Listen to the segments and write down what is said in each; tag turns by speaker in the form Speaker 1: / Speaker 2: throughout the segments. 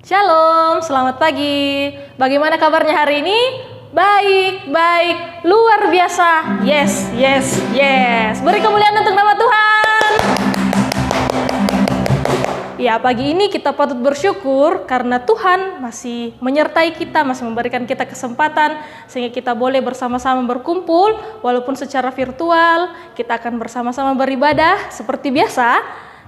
Speaker 1: Shalom, selamat pagi. Bagaimana kabarnya hari ini? Baik, baik, luar biasa. Yes, yes, yes. Beri kemuliaan untuk nama Tuhan. Ya, pagi ini kita patut bersyukur karena Tuhan masih menyertai kita, masih memberikan kita kesempatan sehingga kita boleh bersama-sama berkumpul walaupun secara virtual. Kita akan bersama-sama beribadah seperti biasa.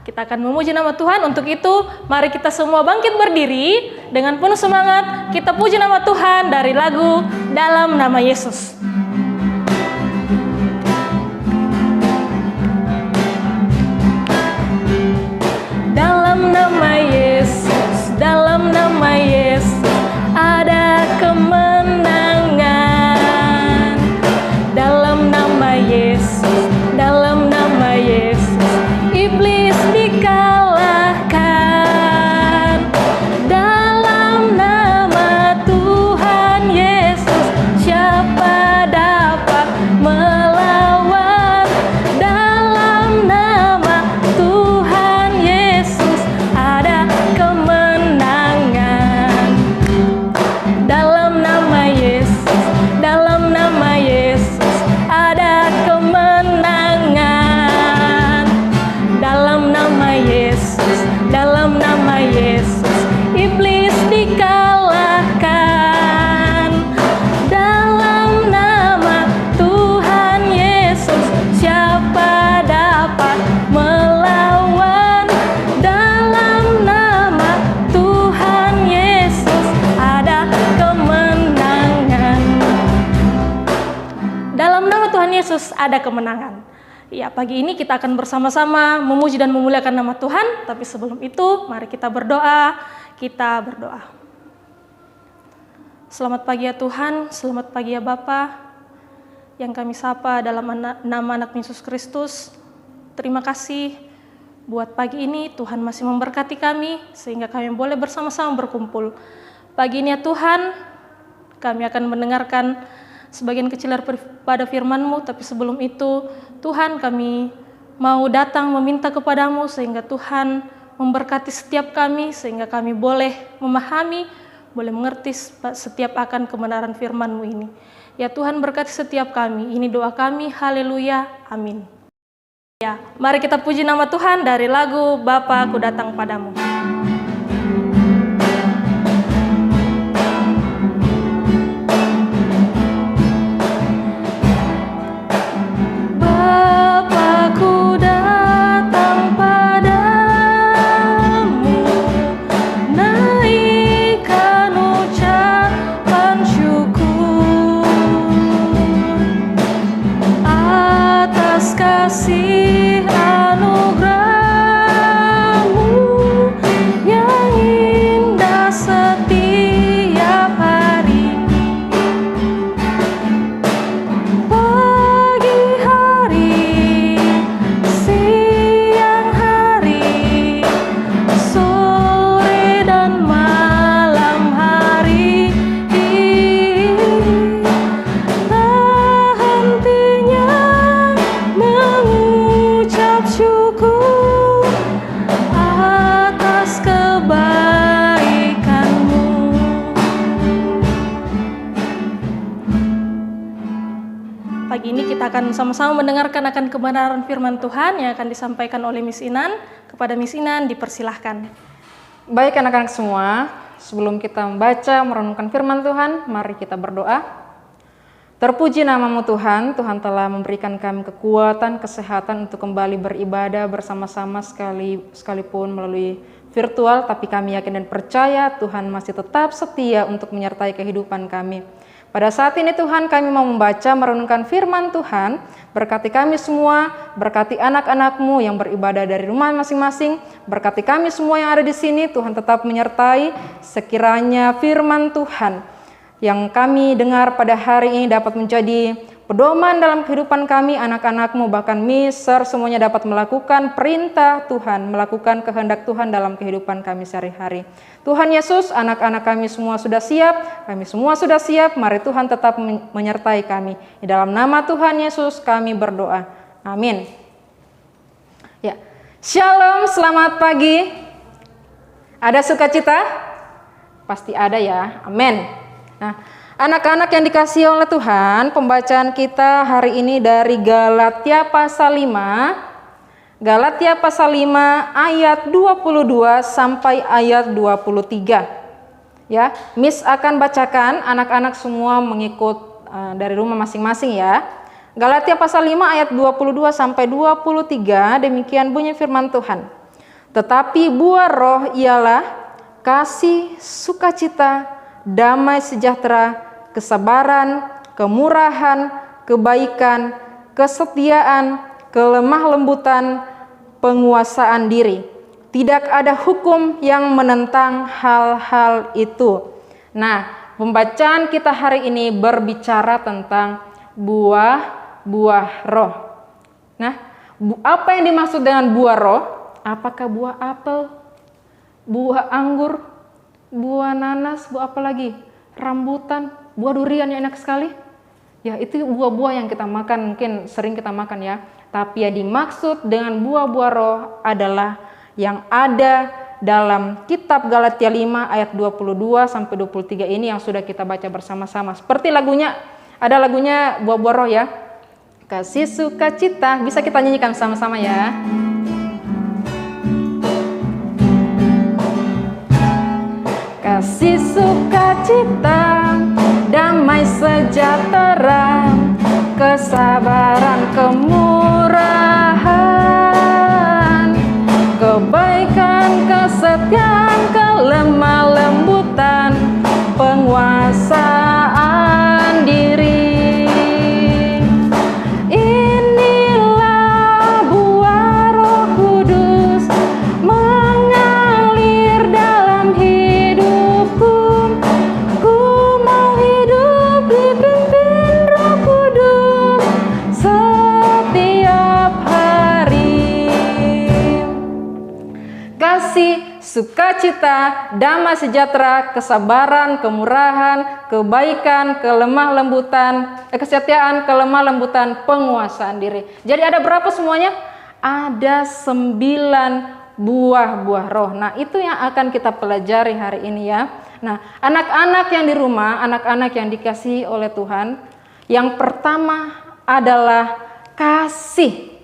Speaker 1: Kita akan memuji nama Tuhan. Untuk itu, mari kita semua bangkit berdiri dengan penuh semangat. Kita puji nama Tuhan dari lagu Dalam Nama Yesus. Dalam nama Yesus, dalam nama Yesus ada kemenangan. Dalam nama Yesus, dalam nama Yesus iblis dikalahkan. Dalam nama Tuhan Yesus siapa dapat melawan? Dalam nama Tuhan Yesus ada kemenangan. Dalam nama Yesus, dalam nama Yesus ada kemenangan. Dalam nama Yesus, dalam nama Yesus iblis dikalahkan. Dalam nama Tuhan Yesus siapa dapat melawan? Dalam nama Tuhan Yesus ada kemenangan. Dalam nama Tuhan Yesus ada kemenangan. Ya, pagi ini kita akan bersama-sama memuji dan memuliakan nama Tuhan. Tapi sebelum itu, mari kita berdoa. Kita berdoa. Selamat pagi ya Tuhan, selamat pagi ya Bapa yang kami sapa dalam nama anak Yesus Kristus. Terima kasih buat pagi ini Tuhan masih memberkati kami sehingga kami boleh bersama-sama berkumpul. Pagi ini ya Tuhan, kami akan mendengarkan sebagian kecil daripada firman-Mu, tapi sebelum itu, Tuhan kami mau datang meminta kepadamu sehingga Tuhan memberkati setiap kami, sehingga kami boleh memahami, boleh mengerti setiap akan kebenaran firman-Mu ini. Ya Tuhan berkati setiap kami, ini doa kami, haleluya, amin. Ya, mari kita puji nama Tuhan dari lagu Bapa Ku Datang Padamu. Kasih anugerah-Mu yang indah setiap hari. Pagi hari, siang hari, sore dan malam hari. Tak hentinya mengucap syukur atas kebaikan-Mu. Pagi ini kita akan sama-sama mendengarkan akan kebenaran firman Tuhan yang akan disampaikan oleh Miss Inan. Kepada Miss Inan dipersilahkan.
Speaker 2: Baik anak-anak semua, sebelum kita membaca merenungkan firman Tuhan, mari kita berdoa. Terpuji nama-Mu Tuhan, Tuhan telah memberikan kami kekuatan, kesehatan untuk kembali beribadah bersama-sama sekalipun melalui virtual, tapi kami yakin dan percaya Tuhan masih tetap setia untuk menyertai kehidupan kami. Pada saat ini Tuhan kami mau membaca merenungkan firman Tuhan, berkati kami semua, berkati anak-anak-Mu yang beribadah dari rumah masing-masing, berkati kami semua yang ada di sini, Tuhan tetap menyertai sekiranya firman Tuhan yang kami dengar pada hari ini dapat menjadi pedoman dalam kehidupan kami, anak-anak-Mu, bahkan miser semuanya dapat melakukan perintah Tuhan, melakukan kehendak Tuhan dalam kehidupan kami sehari-hari. Tuhan Yesus, anak-anak kami semua sudah siap, kami semua sudah siap, mari Tuhan tetap menyertai kami. Di dalam nama Tuhan Yesus kami berdoa. Amin. Ya. Shalom, selamat pagi. Ada sukacita? Pasti ada ya, amin. Nah, anak-anak yang dikasihi oleh Tuhan, pembacaan kita hari ini dari Galatia pasal 5, Galatia pasal 5 ayat 22 sampai ayat 23. Ya, Miss akan bacakan, anak-anak semua mengikut dari rumah masing-masing ya. Galatia pasal 5 ayat 22 sampai 23, demikian bunyi firman Tuhan. Tetapi buah roh ialah kasih, sukacita, damai sejahtera, kesabaran, kemurahan, kebaikan, kesetiaan, kelemah lembutan, penguasaan diri. Tidak ada hukum yang menentang hal-hal itu. Nah, pembacaan kita hari ini berbicara tentang buah roh. Nah, apa yang dimaksud dengan buah roh? Apakah buah apel, buah anggur, buah nanas, buah apa lagi? Rambutan, buah durian yang enak sekali. Ya, itu buah-buah yang kita makan, mungkin sering kita makan ya. Tapi yang dimaksud dengan buah-buah roh adalah yang ada dalam kitab Galatia 5 ayat 22 sampai 23 ini yang sudah kita baca bersama-sama. Seperti lagunya, ada lagunya buah-buah roh ya. Kasih, sukacita, bisa kita nyanyikan sama-sama ya. Kasih, sukacita, damai sejahtera, kesabaran, kemurahan, kebaikan, kesetiaan, kelemah lembutan, penguasaan diri. Inilah buah Roh Kudus mengalir dalam hidupku. Ku mau hidup dipimpin Roh Kudus setiap hari. Kasih, sukacita, damai sejahtera, kesabaran, kemurahan, kebaikan, kelemah lembutan, kesetiaan, kelemah lembutan, penguasaan diri. Jadi ada berapa semuanya? Ada 9 buah roh. Nah, itu yang akan kita pelajari hari ini ya. Nah, anak-anak yang di rumah, anak-anak yang dikasihi oleh Tuhan, yang pertama adalah kasih.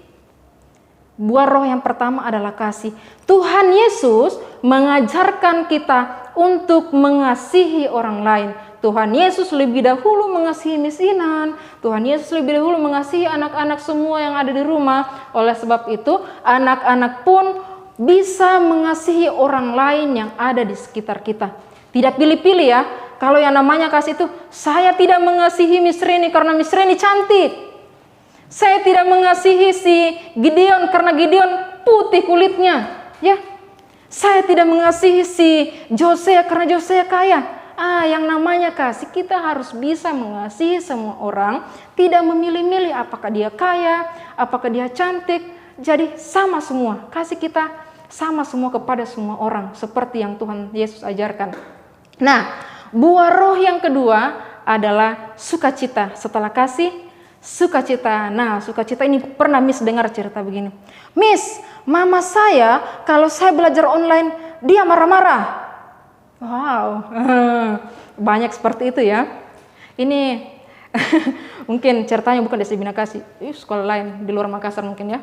Speaker 2: Buah roh yang pertama adalah kasih. Tuhan Yesus mengajarkan kita untuk mengasihi orang lain. Tuhan Yesus lebih dahulu mengasihi miskinan. Tuhan Yesus lebih dahulu mengasihi anak-anak semua yang ada di rumah. Oleh sebab itu, anak-anak pun bisa mengasihi orang lain yang ada di sekitar kita. Tidak pilih-pilih ya. Kalau yang namanya kasih itu, saya tidak mengasihi Miss Rini karena Miss Rini cantik. Saya tidak mengasihi si Gideon karena Gideon putih kulitnya, ya. Saya tidak mengasihi si Josea karena Josea kaya. Yang namanya kasih, kita harus bisa mengasihi semua orang, tidak memilih-milih apakah dia kaya, apakah dia cantik. Jadi sama semua, kasih kita sama semua kepada semua orang, seperti yang Tuhan Yesus ajarkan. Nah, buah roh yang kedua adalah sukacita. Setelah kasih, sukacita. Nah, sukacita ini pernah Miss dengar cerita begini. Miss, mama saya kalau saya belajar online, dia marah-marah. Wow, banyak seperti itu ya. Ini mungkin ceritanya bukan di Sabina Kasih, sekolah lain di luar Makassar mungkin ya.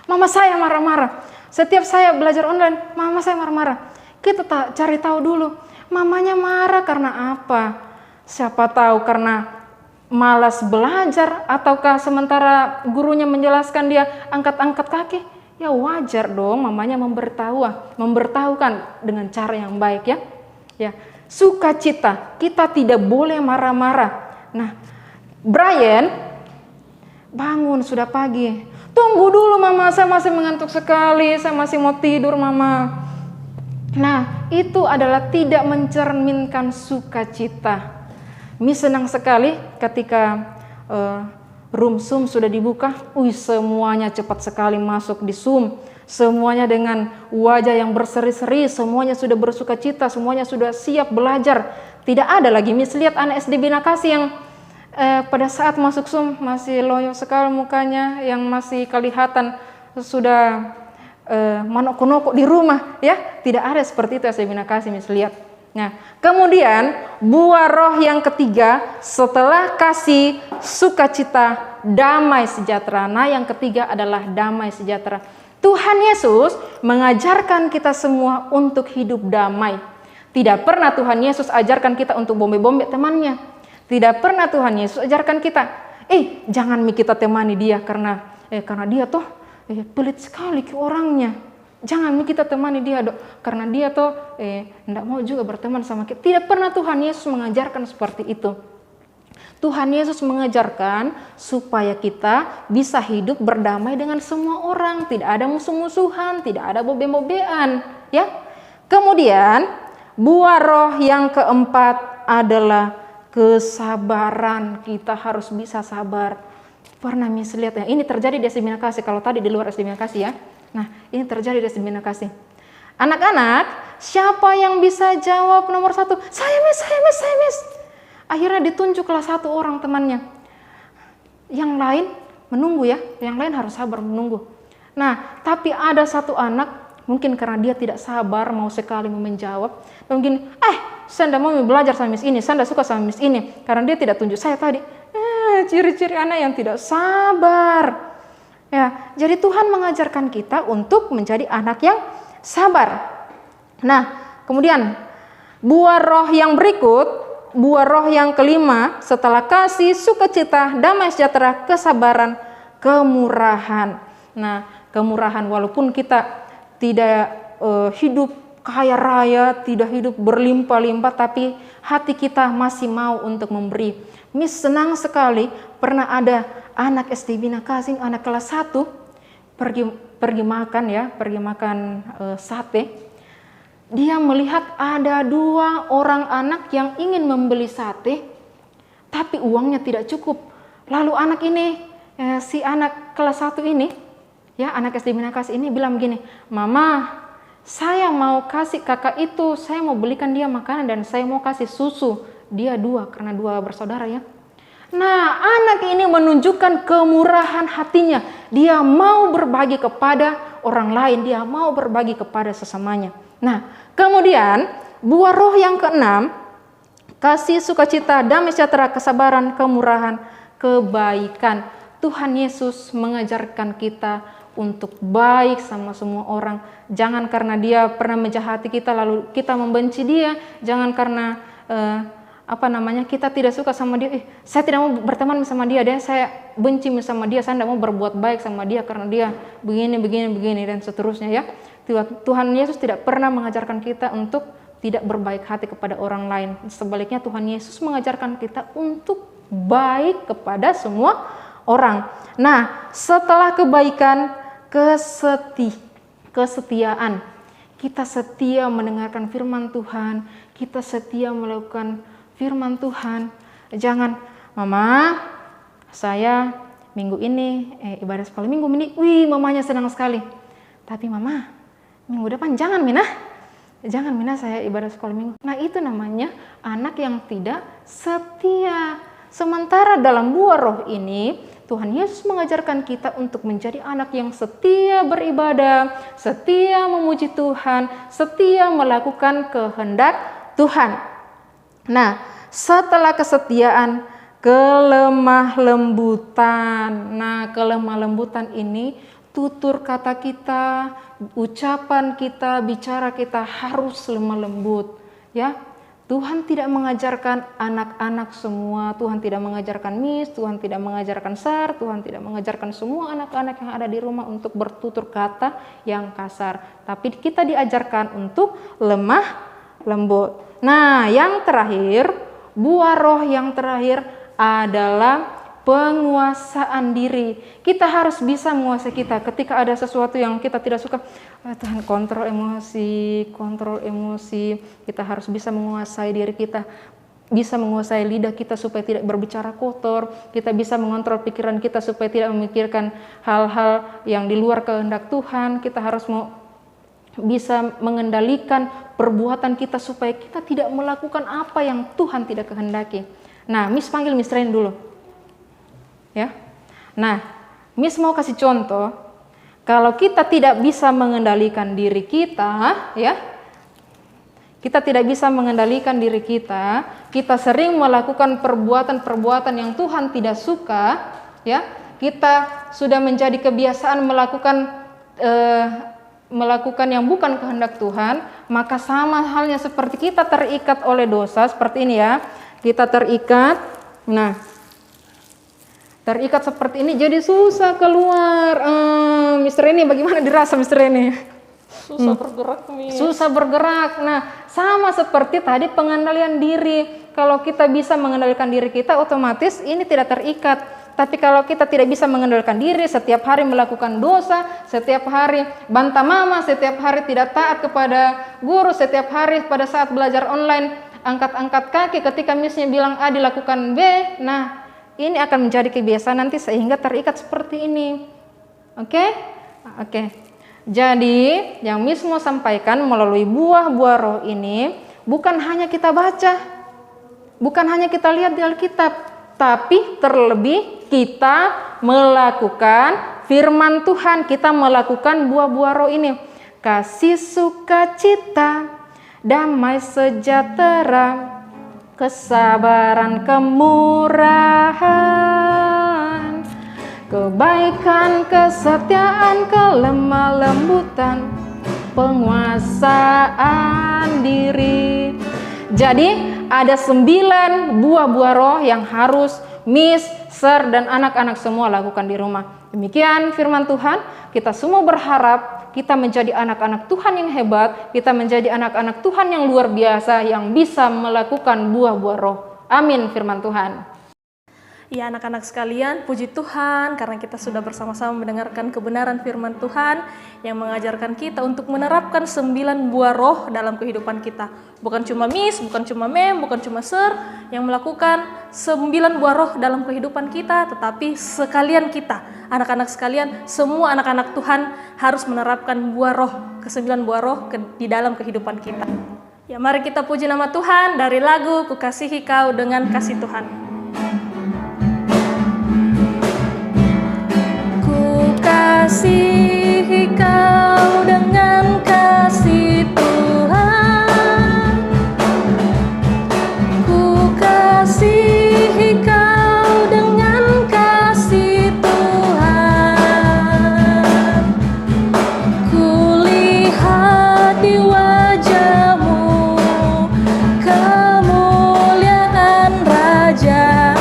Speaker 2: Mama saya marah-marah. Setiap saya belajar online, mama saya marah-marah. Kita cari tahu dulu, mamanya marah karena apa? Siapa tahu karena malas belajar, ataukah sementara gurunya menjelaskan dia angkat-angkat kaki. Ya wajar dong mamanya memberitahukan dengan cara yang baik ya. Ya, sukacita, kita tidak boleh marah-marah. Nah, Brian bangun sudah pagi. Tunggu dulu mama, saya masih mengantuk sekali, saya masih mau tidur mama. Nah, itu adalah tidak mencerminkan sukacita. Miss senang sekali ketika room Zoom sudah dibuka. Semuanya cepat sekali masuk di Zoom. Semuanya dengan wajah yang berseri-seri, semuanya sudah bersukacita, semuanya sudah siap belajar. Tidak ada lagi Miss lihat anak SD Bina Kasih yang pada saat masuk Zoom masih loyo sekali mukanya, yang masih kelihatan sudah manok-nokok di rumah ya. Tidak ada seperti itu SD Bina Kasih Miss lihat. Nah, kemudian buah roh yang ketiga setelah kasih, sukacita, damai sejahtera. Nah, yang ketiga adalah damai sejahtera. Tuhan Yesus mengajarkan kita semua untuk hidup damai. Tidak pernah Tuhan Yesus ajarkan kita untuk bombe-bombe temannya. Tidak pernah Tuhan Yesus ajarkan kita, jangan kita temani dia karena dia tuh pelit sekali ke orangnya. Jangan kita temani dia karena dia tuh enggak mau juga berteman sama kita. Tidak pernah Tuhan Yesus mengajarkan seperti itu. Tuhan Yesus mengajarkan supaya kita bisa hidup berdamai dengan semua orang, tidak ada musuh-musuhan, tidak ada bobe-bobean, ya. Kemudian buah roh yang keempat adalah kesabaran. Kita harus bisa sabar. Pernah lihat ya, ini terjadi di SD Bina Kasih. Kalau tadi di luar SD Bina Kasih ya. Nah, ini terjadi di SD Bina Kasih. Anak-anak, siapa yang bisa jawab nomor 1? Saya miss. Akhirnya ditunjuk kelas 1 orang temannya. Yang lain menunggu ya, yang lain harus sabar menunggu. Nah, tapi ada satu anak, mungkin karena dia tidak sabar, mau sekali menjawab. Mungkin, saya tidak mau belajar sama miss ini, saya tidak suka sama miss ini. Karena dia tidak tunjuk saya tadi. Ciri-ciri anak yang tidak sabar. Ya, jadi Tuhan mengajarkan kita untuk menjadi anak yang sabar. Nah, kemudian buah roh yang berikut, buah roh yang kelima setelah kasih, sukacita, damai sejahtera, kesabaran, kemurahan. Nah, kemurahan walaupun kita tidak hidup kaya raya, tidak hidup berlimpah-limpah, tapi hati kita masih mau untuk memberi. Miss senang sekali pernah ada anak SD Bina Kasih, anak kelas 1 pergi makan sate. Dia melihat ada 2 orang anak yang ingin membeli sate, tapi uangnya tidak cukup. Lalu anak ini, si anak kelas 1 ini, ya anak SD Bina Kasih ini bilang begini, "Mama, saya mau kasih kakak itu, saya mau belikan dia makanan dan saya mau kasih susu." Dia 2 karena 2 bersaudara ya. Nah, anak ini menunjukkan kemurahan hatinya. Dia mau berbagi kepada orang lain, dia mau berbagi kepada sesamanya. Nah, kemudian buah roh yang keenam, kasih, sukacita, damai sejahtera, kesabaran, kemurahan, kebaikan. Tuhan Yesus mengajarkan kita untuk baik sama semua orang. Jangan karena dia pernah menjahati kita lalu kita membenci dia. Jangan karena kita tidak suka sama dia. Saya tidak mau berteman sama dia, saya benci sama dia, saya tidak mau berbuat baik sama dia karena dia begini dan seterusnya ya. Tuhan Yesus tidak pernah mengajarkan kita untuk tidak berbaik hati kepada orang lain. Sebaliknya Tuhan Yesus mengajarkan kita untuk baik kepada semua orang. Nah, setelah kebaikan, kesetiaan. Kita setia mendengarkan firman Tuhan, kita setia melakukan firman Tuhan. Jangan, "Mama, saya minggu ini ibadah sekolah minggu ini, mamanya senang sekali. Tapi mama, minggu depan jangan Mina saya ibadah sekolah minggu." Nah, itu namanya anak yang tidak setia. Sementara dalam buah roh ini, Tuhan Yesus mengajarkan kita untuk menjadi anak yang setia beribadah, setia memuji Tuhan, setia melakukan kehendak Tuhan. Nah, setelah kesetiaan, kelemah lembutan. Nah, kelemah lembutan ini tutur kata kita, ucapan kita, bicara kita harus lemah lembut, ya. Tuhan tidak mengajarkan anak-anak semua, Tuhan tidak mengajarkan miss, Tuhan tidak mengajarkan sar, Tuhan tidak mengajarkan semua anak-anak yang ada di rumah untuk bertutur kata yang kasar. Tapi kita diajarkan untuk lemah lembut. Nah, yang terakhir, buah roh yang terakhir adalah penguasaan diri. Kita harus bisa menguasai kita. Ketika ada sesuatu yang kita tidak suka, Tuhan kontrol emosi. Kita harus bisa menguasai diri kita, bisa menguasai lidah kita supaya tidak berbicara kotor. Kita bisa mengontrol pikiran kita supaya tidak memikirkan hal-hal yang di luar kehendak Tuhan. Kita harus bisa mengendalikan perbuatan kita supaya kita tidak melakukan apa yang Tuhan tidak kehendaki. Nah, Miss panggil Miss Rain dulu. Ya. Nah, Miss mau kasih contoh. Kalau kita tidak bisa mengendalikan diri kita, ya, Kita tidak bisa mengendalikan diri kita. Kita sering melakukan perbuatan-perbuatan yang Tuhan tidak suka, ya. Kita sudah menjadi kebiasaan melakukan yang bukan kehendak Tuhan, maka sama halnya seperti kita terikat oleh dosa seperti ini ya. Kita terikat. Nah, terikat seperti ini jadi susah keluar. Mister ini bagaimana dirasa Mister ini?
Speaker 1: Susah bergerak, Miss.
Speaker 2: Susah bergerak. Nah, sama seperti tadi pengendalian diri. Kalau kita bisa mengendalikan diri kita, otomatis ini tidak terikat. Tapi kalau kita tidak bisa mengendalikan diri, setiap hari melakukan dosa, setiap hari bantah mama, setiap hari tidak taat kepada guru, setiap hari pada saat belajar online angkat-angkat kaki ketika missnya bilang A dilakukan B. Nah, ini akan menjadi kebiasaan nanti sehingga terikat seperti ini. Oke? Jadi, yang Miss mau sampaikan melalui buah-buah roh ini, bukan hanya kita baca, bukan hanya kita lihat di Alkitab, tapi terlebih kita melakukan firman Tuhan, kita melakukan buah-buah roh ini. Kasih, sukacita, damai sejahtera, kesabaran, kemurahan, kebaikan, kesetiaan, kelemah lembutan, penguasaan diri. Jadi ada 9 buah-buah roh yang harus Miss, Sir, dan anak-anak semua lakukan di rumah. Demikian firman Tuhan. Kita semua berharap kita menjadi anak-anak Tuhan yang hebat, kita menjadi anak-anak Tuhan yang luar biasa, yang bisa melakukan buah-buah roh. Amin firman Tuhan.
Speaker 1: Ya anak-anak sekalian, puji Tuhan karena kita sudah bersama-sama mendengarkan kebenaran firman Tuhan yang mengajarkan kita untuk menerapkan 9 buah roh dalam kehidupan kita. Bukan cuma Miss, bukan cuma Mem, bukan cuma Sir yang melakukan 9 buah roh dalam kehidupan kita, tetapi sekalian kita, anak-anak sekalian, semua anak-anak Tuhan harus menerapkan buah roh, ke-9 buah roh di dalam kehidupan kita. Ya mari kita puji nama Tuhan dari lagu Ku Kasihi Kau Dengan Kasih Tuhan. Kasihi kau dengan kasih Tuhan, ku kasihi kau dengan kasih Tuhan, ku lihat di wajahmu kemuliaan Raja,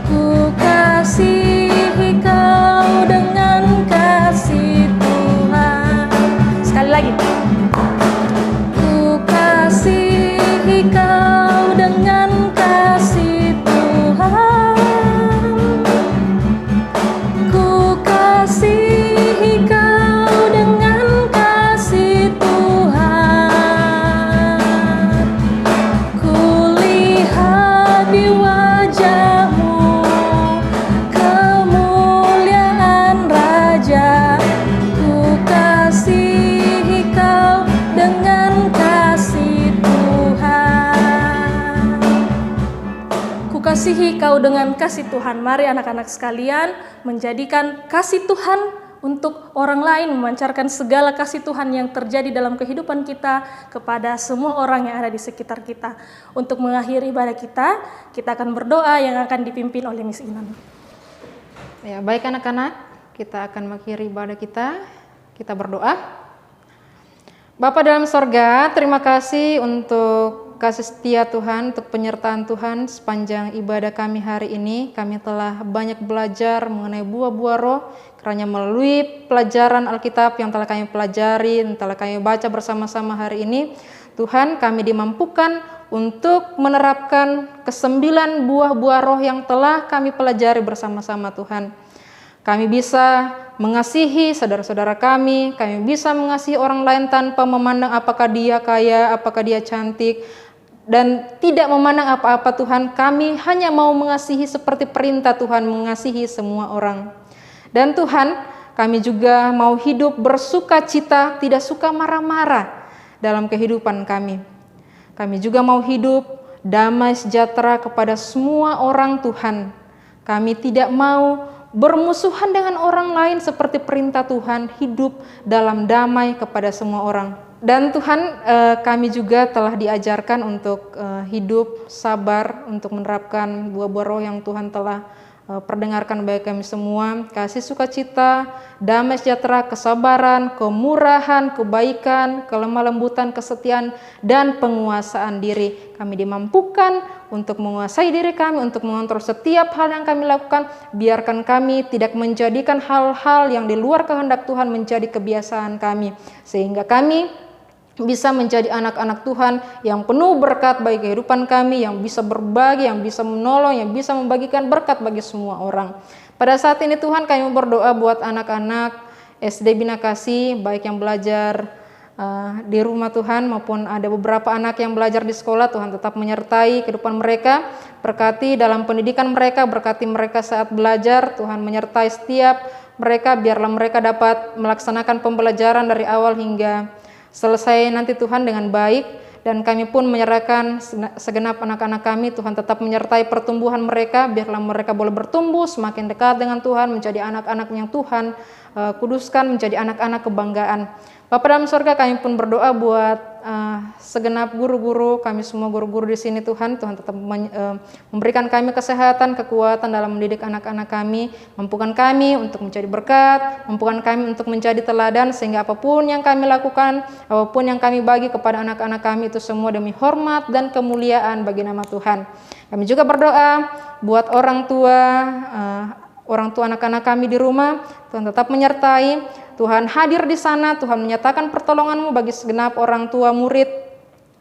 Speaker 1: ku kasihi kau dengan kasih Tuhan. Sekali lagi. Ku kasihi kau dengan kasih Tuhan, ku kasihi kau dengan kasih Tuhan, ku lihat di wajahmu kemuliaan Raja, ku kasihi kau dengan kasih Tuhan. Ku kasihi kau dengan kasih Tuhan. Mari anak-anak sekalian menjadikan kasih Tuhan untuk orang lain, memancarkan segala kasih Tuhan yang terjadi dalam kehidupan kita kepada semua orang yang ada di sekitar kita. Untuk mengakhiri ibadah kita akan berdoa yang akan dipimpin oleh Miss Inan.
Speaker 2: Ya, baik anak-anak, kita akan mengakhiri ibadah kita berdoa. Bapa dalam sorga, terima kasih untuk kasih setia Tuhan, untuk penyertaan Tuhan sepanjang ibadah kami hari ini. Kami telah banyak belajar mengenai buah-buah roh, karena melalui pelajaran Alkitab yang telah kami pelajari, yang telah kami baca bersama-sama hari ini, Tuhan, kami dimampukan untuk menerapkan ke-9 buah-buah roh yang telah kami pelajari bersama-sama Tuhan. Kami bisa mengasihi saudara-saudara kami bisa mengasihi orang lain tanpa memandang apakah dia kaya, apakah dia cantik, dan tidak memandang apa-apa Tuhan. Kami hanya mau mengasihi seperti perintah Tuhan, mengasihi semua orang. Dan Tuhan, kami juga mau hidup bersuka cita, tidak suka marah-marah dalam kehidupan kami. Kami juga mau hidup damai sejahtera kepada semua orang Tuhan. Kami tidak mau bermusuhan dengan orang lain seperti perintah Tuhan, hidup dalam damai kepada semua orang. Dan Tuhan, kami juga telah diajarkan untuk hidup sabar, untuk menerapkan buah-buah roh yang Tuhan telah perdengarkan bagi kami semua, kasih sukacita, damai sejahtera, kesabaran, kemurahan, kebaikan, kelemah lembutan, kesetiaan, dan penguasaan diri. Kami dimampukan untuk menguasai diri kami, untuk mengontrol setiap hal yang kami lakukan. Biarkan kami tidak menjadikan hal-hal yang di luar kehendak Tuhan menjadi kebiasaan kami, sehingga kami bisa menjadi anak-anak Tuhan yang penuh berkat bagi kehidupan kami, yang bisa berbagi, yang bisa menolong, yang bisa membagikan berkat bagi semua orang. Pada saat ini Tuhan, kami berdoa buat anak-anak SD Bina Kasih, baik yang belajar di rumah Tuhan maupun ada beberapa anak yang belajar di sekolah. Tuhan tetap menyertai kehidupan mereka, berkati dalam pendidikan mereka, berkati mereka saat belajar. Tuhan menyertai setiap mereka, biarlah mereka dapat melaksanakan pembelajaran dari awal hingga selesai nanti Tuhan dengan baik. Dan kami pun menyerahkan segenap anak-anak kami, Tuhan tetap menyertai pertumbuhan mereka, biarlah mereka boleh bertumbuh semakin dekat dengan Tuhan, menjadi anak-anak yang Tuhan kuduskan, menjadi anak-anak kebanggaan. Bapa dalam surga, kami pun berdoa buat segenap guru-guru, kami semua guru-guru di sini Tuhan. Tuhan tetap memberikan kami kesehatan, kekuatan dalam mendidik anak-anak kami, mampukan kami untuk menjadi berkat, mampukan kami untuk menjadi teladan, sehingga apapun yang kami lakukan, apapun yang kami bagi kepada anak-anak kami, itu semua demi hormat dan kemuliaan bagi nama Tuhan. Kami juga berdoa buat orang tua anak-anak kami di rumah. Tuhan tetap menyertai, Tuhan hadir di sana, Tuhan menyatakan pertolongan-Mu bagi segenap orang tua murid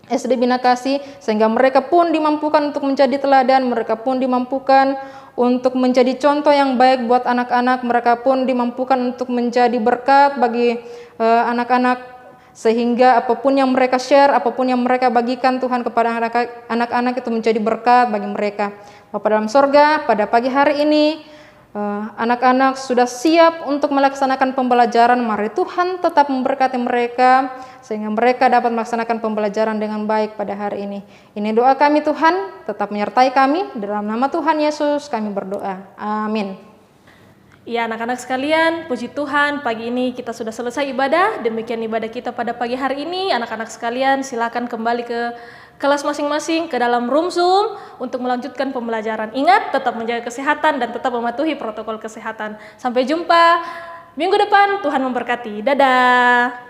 Speaker 2: SD Bina Kasih, sehingga mereka pun dimampukan untuk menjadi teladan, mereka pun dimampukan untuk menjadi contoh yang baik buat anak-anak, mereka pun dimampukan untuk menjadi berkat bagi anak-anak, sehingga apapun yang mereka share, apapun yang mereka bagikan Tuhan kepada anak-anak itu menjadi berkat bagi mereka. Bapa dalam sorga, pada pagi hari ini anak-anak sudah siap untuk melaksanakan pembelajaran. Mari Tuhan tetap memberkati mereka sehingga mereka dapat melaksanakan pembelajaran dengan baik pada hari ini. Ini doa kami Tuhan, tetap menyertai kami. Dalam nama Tuhan Yesus kami berdoa. Amin.
Speaker 1: Ya anak-anak sekalian, puji Tuhan, pagi ini kita sudah selesai ibadah. Demikian ibadah kita pada pagi hari ini. Anak-anak sekalian silakan kembali ke kelas masing-masing, ke dalam room Zoom untuk melanjutkan pembelajaran. Ingat, tetap menjaga kesehatan dan tetap mematuhi protokol kesehatan. Sampai jumpa minggu depan, Tuhan memberkati. Dadah.